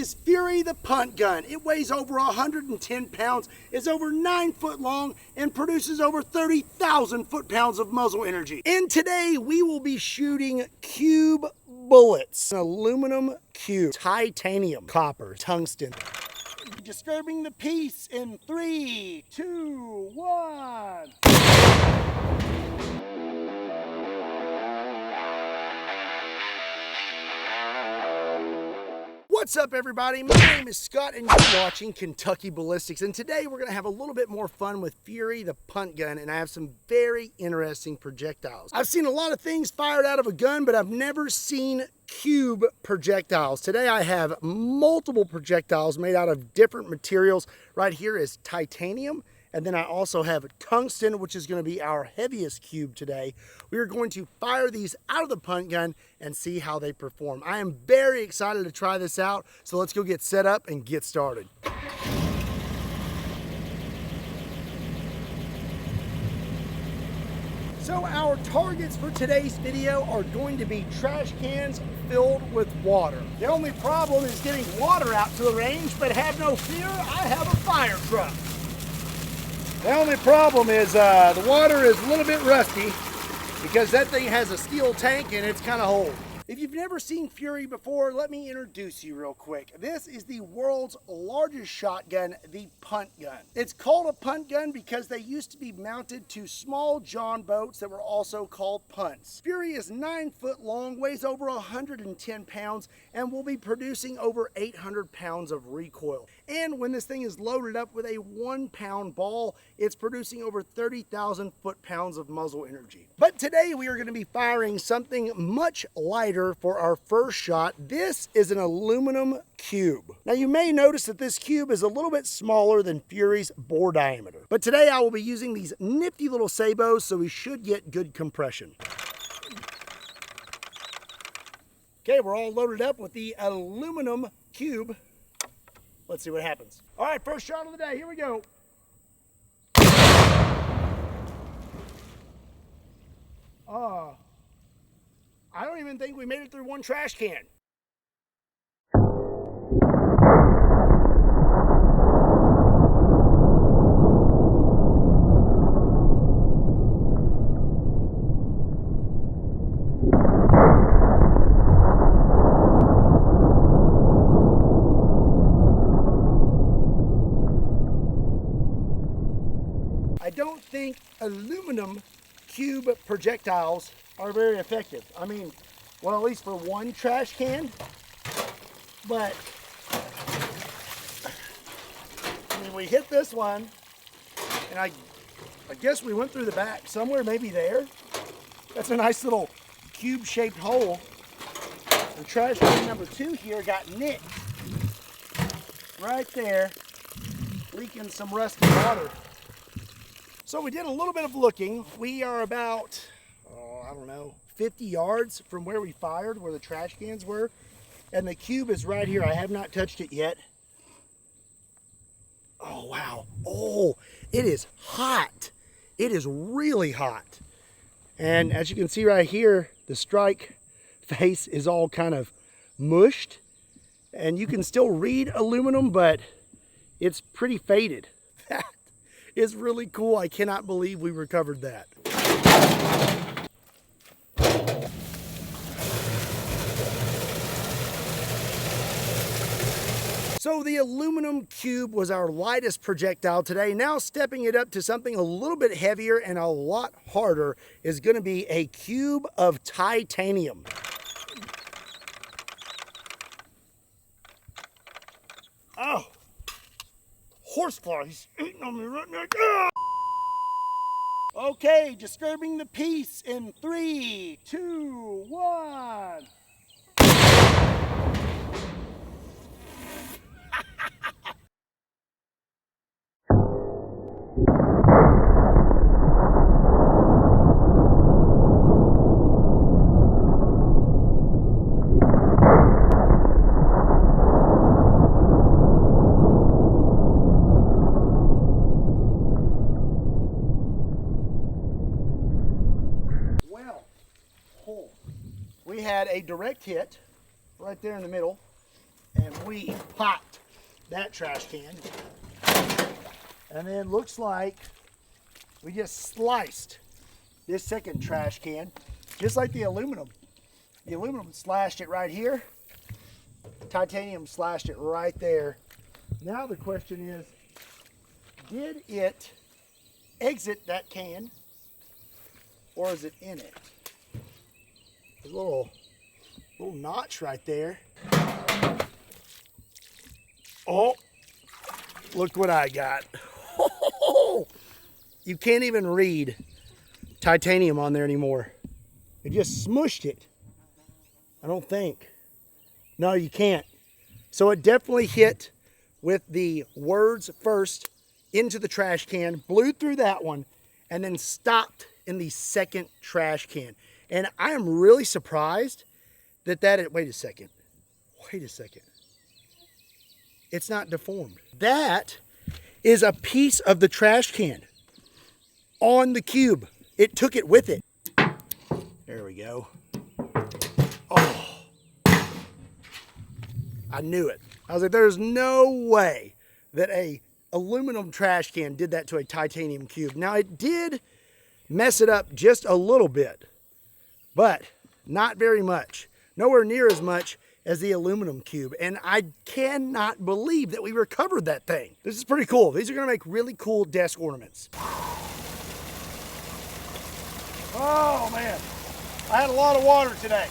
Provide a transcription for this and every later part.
is Fury the punt gun. It weighs over 110 pounds, is over 9 foot long, and produces over 30,000 foot-pounds of muzzle energy. And today we will be shooting cube bullets. An aluminum cube, titanium, copper, tungsten. Disturbing the peace in 3, 2, 1. What's up, everybody? My name is Scott and you're watching Kentucky Ballistics, and today we're going to have a little bit more fun with Fury the punt gun, and I have some very interesting projectiles. I've seen a lot of things fired out of a gun, but I've never seen cube projectiles. Today I have multiple projectiles made out of different materials. Right here is titanium, and then I also have tungsten, which is going to be our heaviest cube today. We are going to fire these out of the punt gun and see how they perform. I am very excited to try this out, so let's go get set up and get started. So our targets for today's video are going to be trash cans filled with water. The only problem is getting water out to the range, but have no fear, I have a fire truck. The only problem is the water is a little bit rusty because that thing has a steel tank and it's kind of old. If you've never seen Fury before, let me introduce you real quick. This is the world's largest shotgun, the punt gun. It's called a punt gun because they used to be mounted to small John boats that were also called punts. Fury is 9 foot long, weighs over 110 pounds, and will be producing over 800 pounds of recoil. And when this thing is loaded up with a 1 pound ball, it's producing over 30,000 foot-pounds of muzzle energy. But today we are going to be firing something much lighter for our first shot. This is an aluminum cube. Now you may notice that this cube is a little bit smaller than Fury's bore diameter. But today I will be using these nifty little sabos, so we should get good compression. Okay, we're all loaded up with the aluminum cube. Let's see what happens. All right, first shot of the day, here we go. I don't even think we made it through one trash can. I don't think aluminum cube projectiles are very effective. I mean, well, at least for one trash can, but I mean, we hit this one, and I guess we went through the back somewhere, maybe there. That's a nice little cube-shaped hole. The trash can number 2 here got nicked right there, leaking some rusty water. So we did a little bit of looking. We are about, I don't know, 50 yards from where we fired, where the trash cans were. And the cube is right here. I have not touched it yet. Oh, wow. Oh, it is hot. It is really hot. And as you can see right here, the strike face is all kind of mushed. And you can still read aluminum, but it's pretty faded. That is really cool. I cannot believe we recovered that. So the aluminum cube was our lightest projectile today. Now stepping it up to something a little bit heavier and a lot harder is going to be a cube of titanium. Oh, horsefly, he's eating on me right now. Ah! Okay, disturbing the peace in 3, 2, 1. We had a direct hit right there in the middle, And we popped that trash can. And then looks like we just sliced this second trash can, just like the aluminum. The aluminum slashed it right here. Titanium slashed it right there. Now the question is, did it exit that can, or is it in it? There's a little notch right there. Oh, look what I got. You can't even read titanium on there anymore. It just smushed it. I don't think. No, you can't. So it definitely hit with the words first into the trash can, blew through that one, and then stopped in the second trash can. And I am really surprised that wait a second. It's not deformed. That is a piece of the trash can on the cube. It took it with it. There we go. Oh, I knew it. I was like, there's no way that a aluminum trash can did that to a titanium cube. Now it did mess it up just a little bit, but not very much. Nowhere near as much as the aluminum cube. And I cannot believe that we recovered that thing. This is pretty cool. These are gonna make really cool desk ornaments. Oh man, I had a lot of water today.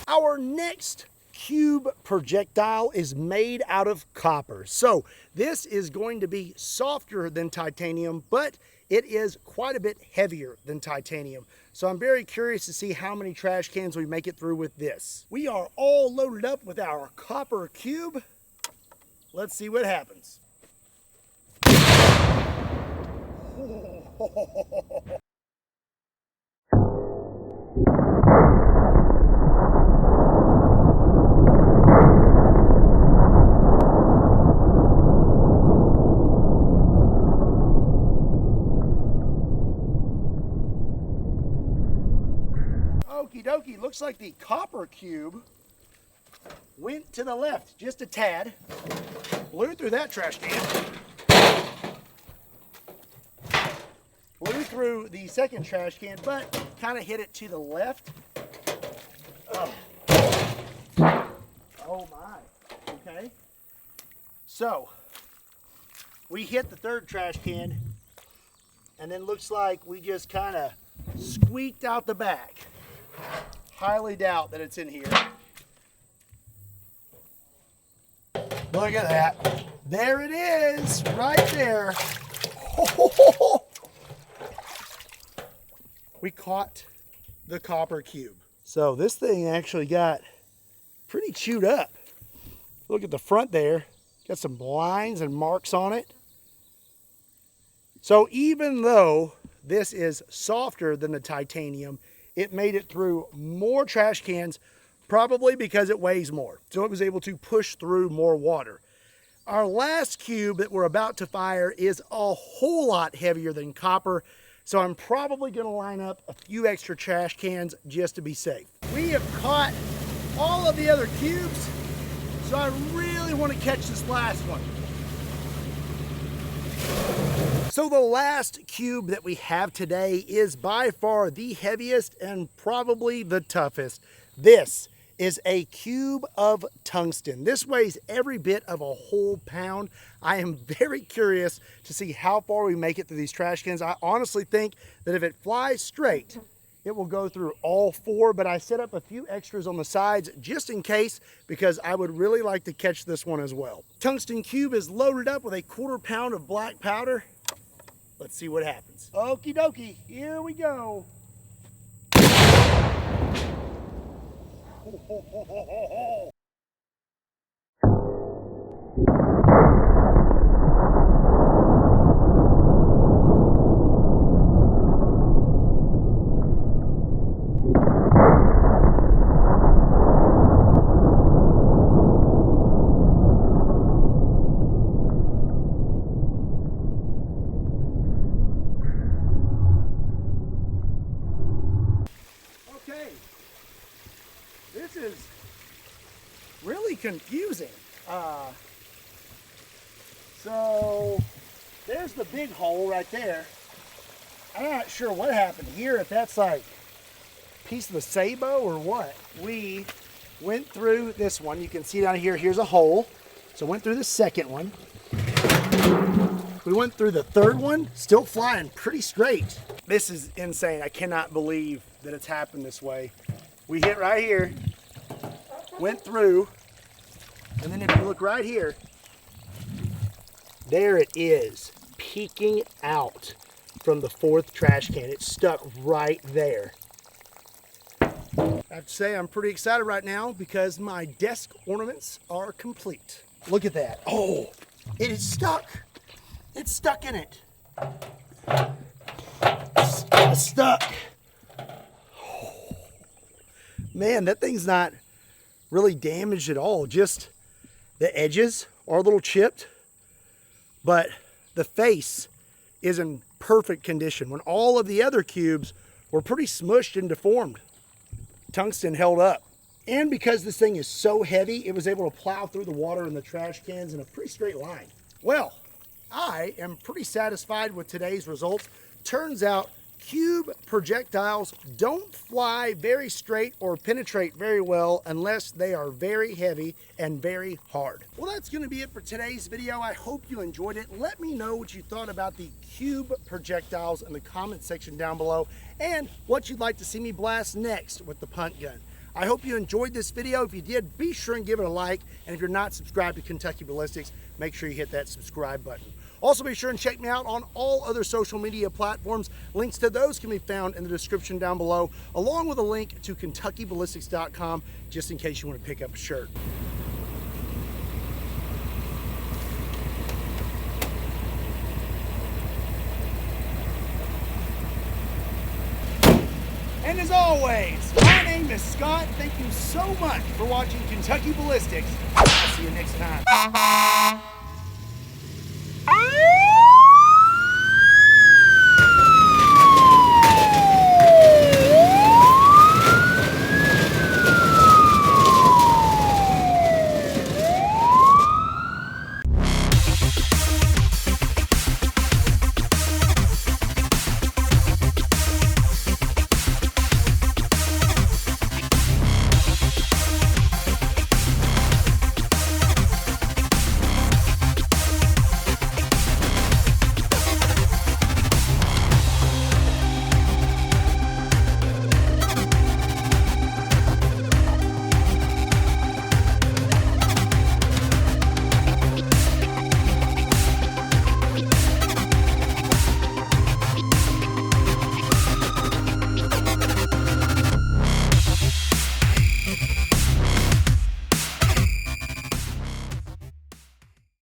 Our next cube projectile is made out of copper. So this is going to be softer than titanium, but it is quite a bit heavier than titanium. So I'm very curious to see how many trash cans we make it through with this. We are all loaded up with our copper cube. Let's see what happens. Okie dokie, looks like the copper cube went to the left just a tad, blew through that trash can, blew through the second trash can, but kind of hit it to the left. Oh my, okay. So, we hit the third trash can, and then looks like we just kind of squeaked out the back. Highly doubt that it's in here. Look at that. There it is, right there. We caught the copper cube. So this thing actually got pretty chewed up. Look at the front there. Got some lines and marks on it. So even though this is softer than the titanium, it made it through more trash cans, probably because it weighs more. So it was able to push through more water. Our last cube that we're about to fire is a whole lot heavier than copper. So I'm probably gonna line up a few extra trash cans just to be safe. We have caught all of the other cubes, so I really want to catch this last one. So the last cube that we have today is by far the heaviest and probably the toughest. This is a cube of tungsten. This weighs every bit of a whole pound. I am very curious to see how far we make it through these trash cans. I honestly think that if it flies straight, it will go through all four, but I set up a few extras on the sides just in case, because I would really like to catch this one as well. Tungsten cube is loaded up with a 1/4 pound of black powder. Let's see what happens. Okie dokie, here we go. really confusing. So there's the big hole right there. I'm not sure what happened here, if that's like a piece of the sabot or what. We went through this one. You can see down here, here's a hole. So went through the second one. We went through the third one, still flying pretty straight. This is insane. I cannot believe that it's happened this way. We hit right here, went through, and then if you look right here, there it is, peeking out from the fourth trash can. It's stuck right there. I have to say I'm pretty excited right now because my desk ornaments are complete. Look at that. Oh, it is stuck. It's stuck in it. It's stuck. Oh, man, that thing's not really damaged at all. Just the edges are a little chipped, but the face is in perfect condition when all of the other cubes were pretty smushed and deformed. Tungsten held up. And because this thing is so heavy, it was able to plow through the water and the trash cans in a pretty straight line. Well, I am pretty satisfied with today's results. Turns out cube projectiles don't fly very straight or penetrate very well unless they are very heavy and very hard. Well, that's going to be it for today's video. I hope you enjoyed it. Let me know what you thought about the cube projectiles in the comment section down below and what you'd like to see me blast next with the punt gun. I hope you enjoyed this video. If you did, be sure and give it a like. And if you're not subscribed to Kentucky Ballistics, make sure you hit that subscribe button. Also, be sure and check me out on all other social media platforms. Links to those can be found in the description down below, along with a link to KentuckyBallistics.com, just in case you want to pick up a shirt. And as always, my name is Scott. Thank you so much for watching Kentucky Ballistics. I'll see you next time.